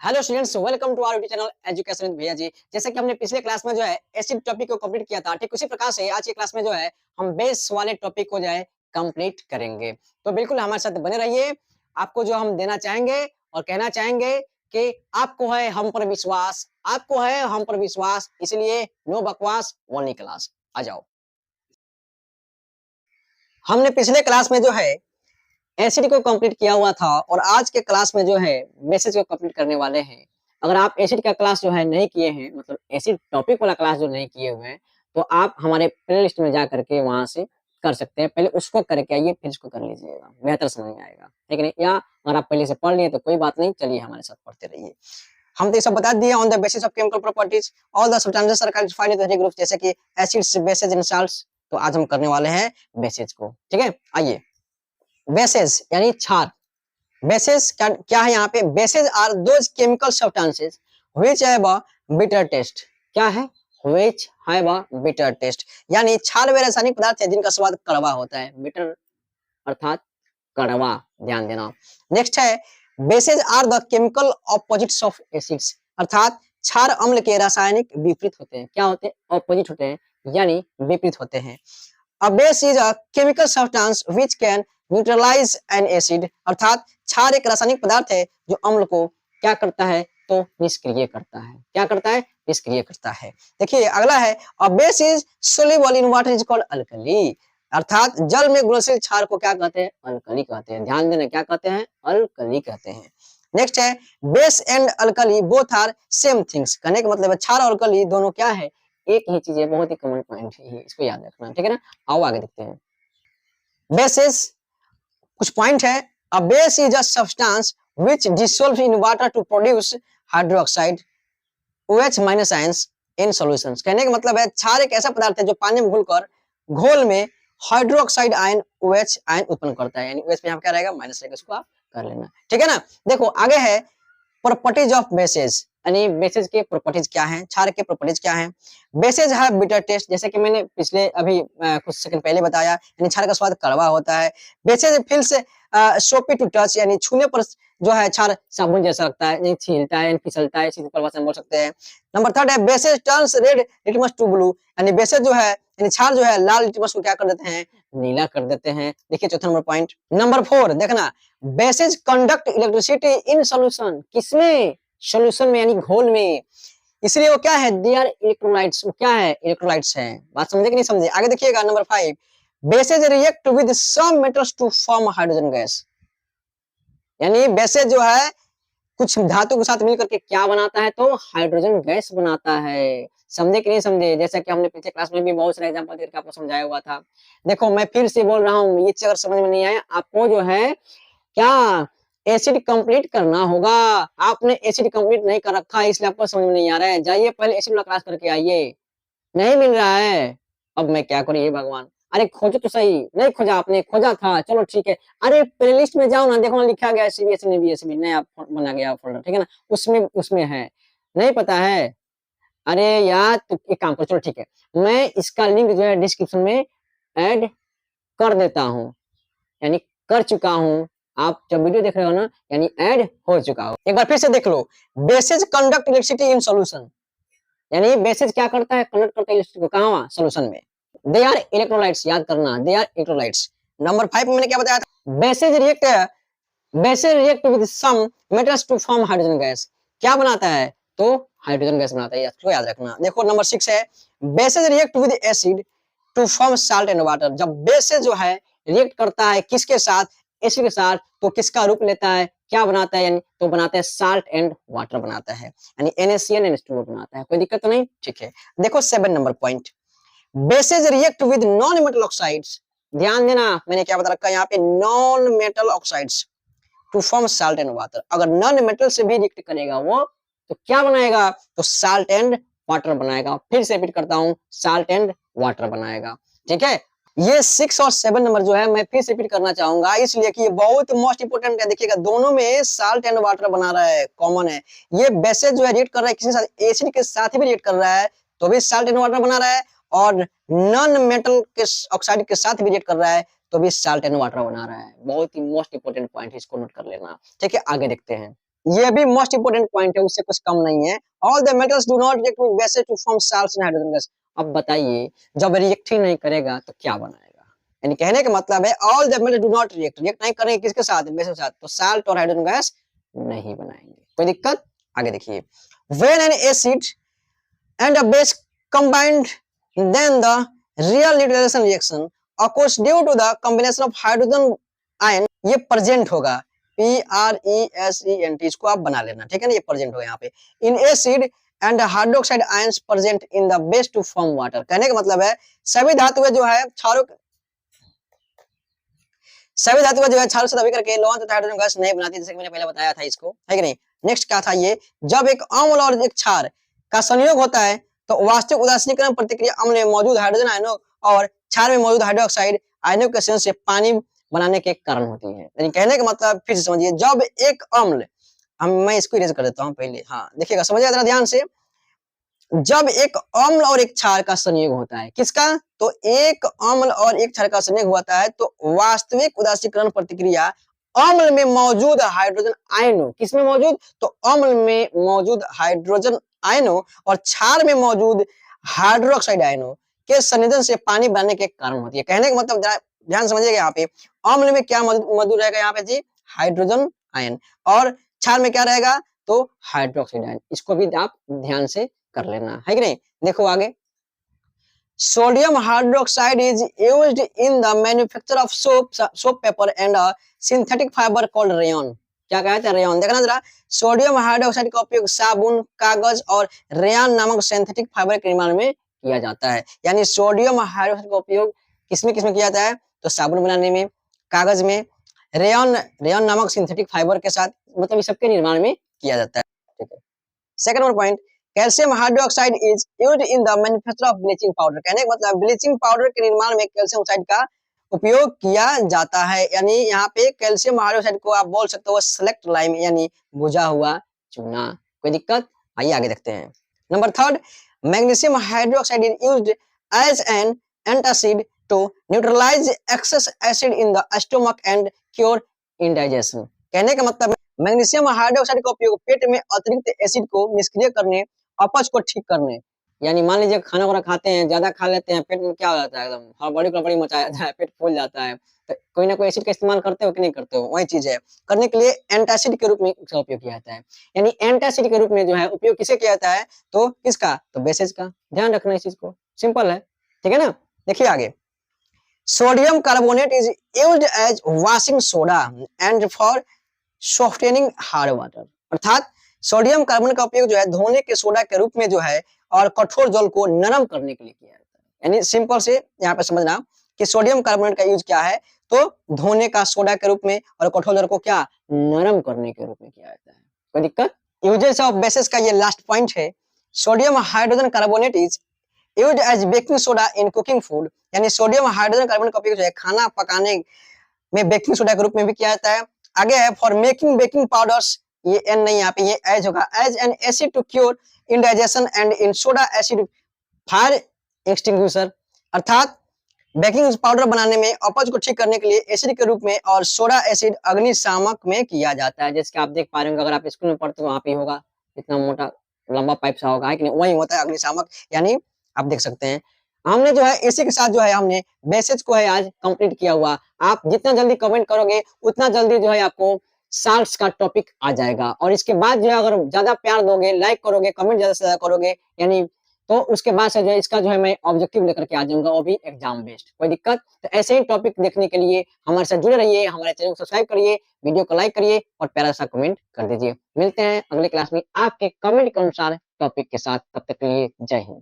Hello students, welcome to our YouTube channel education with भैया जी। जैसे कि हमने पिछले क्लास में जो है एसिड टॉपिक को कंप्लीट किया था, ठीक उसी प्रकार से आज की क्लास में जो है हम बेस वाले टॉपिक को जो है कंप्लीट करेंगे। तो बिल्कुल हमारे साथ बने रहिए। आपको जो हम देना चाहेंगे और कहना चाहेंगे कि आपको है हम पर विश्वास, आपको है हम पर विश्वास, इसलिए नो बकवास, ओनली क्लास। आ जाओ। हमने पिछले क्लास में जो है एसिड को कंप्लीट किया हुआ था और आज के क्लास में जो है बेसिस को कंप्लीट करने वाले हैं। अगर आप एसिड का क्लास जो है नहीं किए हैं, मतलब एसिड टॉपिक वाला क्लास जो नहीं किए हुए हैं, तो आप हमारे प्लेलिस्ट में जा करके वहां से कर सकते हैं। पहले उसको करके आइए, फिर इसको कर लीजिएगा, बेहतर समझ में आएगा, ठीक है। या अगर आप पहले से पढ़ लिए तो कोई बात नहीं, चलिए हमारे साथ पढ़ते रहिए। हम तो ये सब बता दिए। On the basis of chemical properties all the substances are classified into three groups, जैसे कि एसिड्स, बेसेस एंड साल्ट्स। तो आज हम करने वाले हैं बेसिस को, ठीक है। आइए, बेसेस यानी क्षार। बेसेस क्या क्या है यहाँ पे? Bases are those chemical substances which have a bitter taste. क्या है? Which have a bitter taste, यानी क्षार वे रासायनिक पदार्थ है जिनका स्वाद कड़वा होता है। बिटर अर्थात कड़वा, ध्यान देना। नेक्स्ट है bases are the chemical opposites of acids, अर्थात क्षार अम्ल के रासायनिक विपरीत होते हैं। क्या होते हैं? ऑपोजिट होते हैं, यानी विपरीत होते हैं। A base is a chemical substance which can neutralize an acid, अर्थात क्षार एक रासायनिक पदार्थ है जो अम्ल को क्या करता है? तो निष्क्रिय करता है। क्या करता है? निष्क्रिय करता है। देखिए अगला है a base is soluble in water is called alkali, अर्थात जल में घुलनशील क्षार को क्या कहते हैं? अल्कली कहते हैं। ध्यान देना, क्या कहते हैं? अल्कली कहते हैं। नेक्स्ट है base and alkali both are same things, कहने का मतलब है क्षार और अल्कली दोनों क्या है? एक ही चीज है, बहुत ही कॉमन पॉइंट है, इसको याद रखना, ठीक है ना। आओ आगे देखते हैं। बेसिस कुछ पॉइंट है। A base is a substance which dissolves in water to produce hydroxide OH minus ions in solutions, कहने का मतलब है क्षार एक ऐसा पदार्थ है जो पानी में घुलकर घोल में हाइड्रोक्साइड आयन OH आयन उत्पन्न करता है, यानी OH पे यहाँ क्या रहेगा? माइनस रहेगा, इसको आप कर लेना, ठीक है ना। देखो आगे है प्रॉपर्टीज ऑफ बेसेस, यानी बेसेस के प्रॉपर्टीज क्या हैं, क्षार के प्रॉपर्टीज क्या हैं। बेसेस हैव बिटर टेस्ट, जैसे कि मैंने पिछले अभी कुछ सेकंड पहले बताया, यानी क्षार का स्वाद कड़वा होता है। बेसेस फील्स सोपी टू टच, यानी छूने पर जो है क्षार साबुन जैसा लगता है, यानी छीलता है, फिसलता है, इसी परिभाषा में बोल सकते हैं। नंबर थर्ड है bases turns red litmus to blue, यानी बेसेस जो है यानी क्षार जो है लाल लिटमस को क्या कर देते हैं? नीला कर देते हैं। देखिए चौथा नंबर पॉइंट। नंबर फोर देखना, bases conduct electricity in solution, किसमें? सॉल्यूशन में, यानी घोल में। इसलिए वो क्या है? दे आर इलेक्ट्रोलाइट्स, वो क्या है? इलेक्ट्रोलाइट्स है। बात समझे कि नहीं समझे? आगे देखिएगा number five, bases react with some metals to form hydrogen gas, यानी बेसेस जो है कुछ धातु के साथ मिलकर के क्या बनाता है? तो हाइड्रोजन गैस बनाता है। समझे कि नहीं समझे? जैसा कि हमने पिछले क्लास में भी बहुत सारे एग्जांपल देकर आपको समझाया हुआ था। देखो मैं फिर से बोल रहा हूँ, ये चीज अगर समझ में नहीं आया आपको जो है क्या एसिड कंप्लीट करना होगा। आपने एसिड कंप्लीट नहीं कर रखा है, इसलिए आपको समझ में नहीं आ रहा है। जाइए पहले एसिड वाला क्लास करके आइए। नहीं मिल रहा है, अब मैं क्या करूं? ये भगवान, अरे खोजो तो सही। नहीं खोजा आपने? खोजा था, चलो ठीक है। अरे प्लेलिस्ट में जाओ ना, देखो ना लिखा गया है सीबीएसई ने बीएसबी नया बना गया फोल्डर, ठीक है ना, उसमें उसमें है। नहीं पता है? अरे यार तो एक काम करो, चलो ठीक है, मैं इसका लिंक जो है डिस्क्रिप्शन में ऐड कर देता हूँ, यानी कर चुका हूँ। आप जब वीडियो देख रहे हो ना, यानी ऐड हो चुका हो। एक बार फिर से देख लो, bases conduct electricity in solution, यानी बेसेस क्या करता है? कंडक्ट करता है इलेक्ट्रिसिटी को, कहां? सॉल्यूशन में। दे आर इलेक्ट्रोलाइट्स, याद करना, दे आर इलेक्ट्रोलाइट्स। नंबर 5 में मैंने क्या बताया था? Bases react with some metals to form hydrogen gas, क्या बनाता है? तो हाइड्रोजन गैस बनाता है, इसको याद रखना। देखो नंबर 6 है bases react with acid to form salt and water, जब बेसेस जो है रिएक्ट करता है किसके साथ? एसिड के साथ, तो किसका रूप लेता है? क्या बनाता है? यानी तो बनाता है साल्ट एंड वाटर बनाता है, यानी NaCl NH2O बनाता है। कोई दिक्कत तो नहीं? ठीक है। देखो 7 number point, bases react with non metal oxides, ध्यान देना मैंने क्या बता रखा है यहाँ पे? Non metal oxides to form salt and water, अगर नॉन मेटल से भी रिएक्ट करेगा वो तो क्या बनाएगा? तो साल्ट एंड वाटर बनाएगा। फिर से रिपीट करता हूं, साल्ट एंड वाटर बनाएगा, ठीक है। ये 6 और 7 नंबर जो है मैं फिर से रिपीट करना चाहूंगा, इसलिए कि ये बहुत मोस्ट इंपोर्टेंट है। देखिएगा दोनों में साल्ट एंड वाटर बना रहा है, कॉमन है। ये बेसेस जो है रिएक्ट कर रहा है किसी साथ, एसिड के साथ भी रिएक्ट कर रहा है तो भी साल्ट एंड वाटर बना रहा है, और नॉन मेटल के ऑक्साइड के साथ भी रिएक्ट कर रहा है तो भी साल्ट एंड वाटर बना रहा है। बहुत ही मोस्ट इंपोर्टेंट पॉइंट है, इसको नोट कर लेना, ठीक है। आगे देखते हैं। ये भी मोस्ट इंपोर्टेंट पॉइंट है, उससे कुछ कम नहीं है। All the metals do not react with basis to form salts and hydrogen gas. अब बताइए जब रिएक्ट ही नहीं करेगा तो क्या बनाएगा? यानी कहने का मतलब है all the metals do not react, react नहीं करेंगे किसके साथ? बेस के साथ, तो साल्ट और हाइड्रोजन गैस नहीं बनाएंगे। कोई दिक्कत? आगे देखिए, when an acid and a base combined then the real neutralization reaction occurs due to the combination of hydrogen ion, ये प्रेजेंट होगा, PRESENT, इसको आप बना लेना, ठीक है ना, ये प्रेजेंट होगा यहाँ पे, in acid and hydroxide ions present in the base to form water. कहने का मतलब है सभी धातुएं जो है क्षारों से दबी करके लवण तथा हाइड्रोजन गैस नहीं बनाती, जैसे कि मैंने पहले बताया था इसको, है कि नहीं। नेक्स्ट क्या था ये, जब एक अम्ल और एक क्षार का संयोग होता है तो वास्तविक उदासीनीकरण प्रतिक्रिया अम्ल में मौजूद हाइड्रोजन आयनों और क्षार में मौजूद हाइड्रोक्साइड आयनों के संयोग से पानी बनाने के कारण होती है। यानी कहने का मतलब फिर से समझिए, जब एक अम्ल, मैं इसको इरेज कर देता हूँ पहले, हाँ देखिएगा, समझिएगा जरा ध्यान से, जब एक अम्ल और एक क्षार का संयोग होता है, किसका? तो एक अम्ल और एक क्षार का संयोग होता है तो वास्तविक उदासीकरण प्रतिक्रिया अम्ल में मौजूद हाइड्रोजन आयनों, किसमें मौजूद? तो अम्ल में मौजूद हाइड्रोजन आयनों और क्षार में मौजूद हाइड्रोक्साइड आयनों के संयोजन से पानी बनने के कारण होती है। कहने का मतलब ध्यान समझिएगा, यहाँ पे अम्ल में क्या मौजूद रहेगा यहाँ पे जी? हाइड्रोजन आयन, और क्षार में क्या रहेगा? तो हाइड्रोक्साइड आयन। इसको भी आप ध्यान से कर लेना, है कि नहीं। देखो आगे, sodium hydroxide is used in the manufacture of soap paper and a synthetic fibre called rayon. क्या कहते हैं? रेयन। देखना जरा, सोडियम हाइड्रोक्साइड का उपयोग साबुन, कागज और रेयन नामक सिंथेटिक फाइबर के निर्माण में किया जाता है। यानी सोडियम हाइड्रोक्साइड का उपयोग किसमें किसमें किया जाता है? तो साबुन बनाने में, कागज में, रेयन नामक सिंथेटिक फाइबर के साथ, मतलब इस सबके निर्माण में किया जाता है। ठीक है, second number point, calcium hydroxide is used in the manufacture of bleaching powder. कहने का मतलब ब्लीचिंग पाउडर के निर्माण में कैल्शियम ऑक्साइड का उपयोग किया जाता है। यानी यहाँ पे कैल्शियम हाइड्रोक्साइड को आप बोल सकते हो सेलेक्ट लाइम, यानी बुझा हुआ चूना। कोई दिक्कत? आइए आगे देखते हैं। Number third, magnesium hydroxide is used as an antacid to neutralize excess acid in the stomach and cure indigestion. कहने का मतलब मैग्नीशियम हाइड्रोक्साइड का उपयोग पेट में अतिरिक्त एसिड को निष्क्रिय करने, अपच को ठीक करने, यानी मान लीजिए खाना वाना खाते हैं, ज्यादा खा लेते हैं, पेट में क्या हो जाता है, एकदम हड़बड़ी मचा जाता है, पेट फूल जाता है, तो कोई ना कोई एसिड का इस्तेमाल करते हो कि नहीं करते हो? वही चीज है, करने के लिए एंटासिड के रूप में इसका उपयोग किया जाता है। यानी एंटासिड के रूप में जो है उपयोग किसे किया जाता है? तो किसका? तो बेसिस का। ध्यान रखना इस चीज को, सिंपल है, ठीक है ना। देखिए आगे, sodium carbonate is used as washing soda and for softening hard water. अर्थात सोडियम कार्बोनेट का उपयोग जो है धोने के सोडा के रूप में जो है और कठोर जल को नरम करने के लिए किया जाता है। यानी सिंपल से यहाँ पे समझना कि सोडियम कार्बोनेट का यूज क्या है? तो धोने का सोडा के रूप में और कठोर जल को क्या नरम करने के रूप में किया जाता है। कोई दिक्कत? यूजेस ऑफ बेसिस का ये लास्ट पॉइंट है। Sodium hydrogen carbonate is used as baking soda in cooking food. यानी सोडियम हाइड्रोजन कार्बोनेट का उपयोग जो है खाना पकाने में बेकिंग सोडा के रूप में भी किया जाता है। आगे है फॉर मेकिंग बेकिंग पाउडर्स, ये एन नहीं यहाँ पे, ये एज होगा, as an acid to cure indigestion and in soda acid fire extinguisher. अर्थात बेकिंग पाउडर बनाने में अपच को ठीक करने के लिए एसिड के रूप में और सोडा एसिड अग्निशामक में किया जाता है। जैसे कि आप देख पा रहे होंगे, अगर आप स्कूल में पढ़ते हो वहां पे होगा, इतना मोटा लंबा पाइप सा होगा, है कि नहीं? वही होता है अग्निशामक। यानी आप देख सकते हैं, हमने जो है इसी के साथ जो है हमने बेसिस को है आज कंप्लीट किया हुआ। आप जितना जल्दी कमेंट करोगे उतना जल्दी जो है आपको साल्ट्स का टॉपिक आ जाएगा। और इसके बाद जो है अगर ज्यादा प्यार दोगे, लाइक करोगे, कमेंट ज्यादा से ज्यादा करोगे, यानी तो उसके बाद से जो है इसका जो है मैं ऑब्जेक्टिव लेकर के आ जाऊंगा, वो भी एग्जाम बेस्ड। कोई दिक्कत? तो ऐसे ही टॉपिक देखने के लिए हमारे साथ जुड़े रहिए, हमारे चैनल को सब्सक्राइब करिए, वीडियो को लाइक करिए और प्यारा सा कमेंट कर दीजिए। मिलते हैं अगले क्लास में आपके कमेंट के अनुसार टॉपिक के साथ, तब तक के लिए जय हिंद।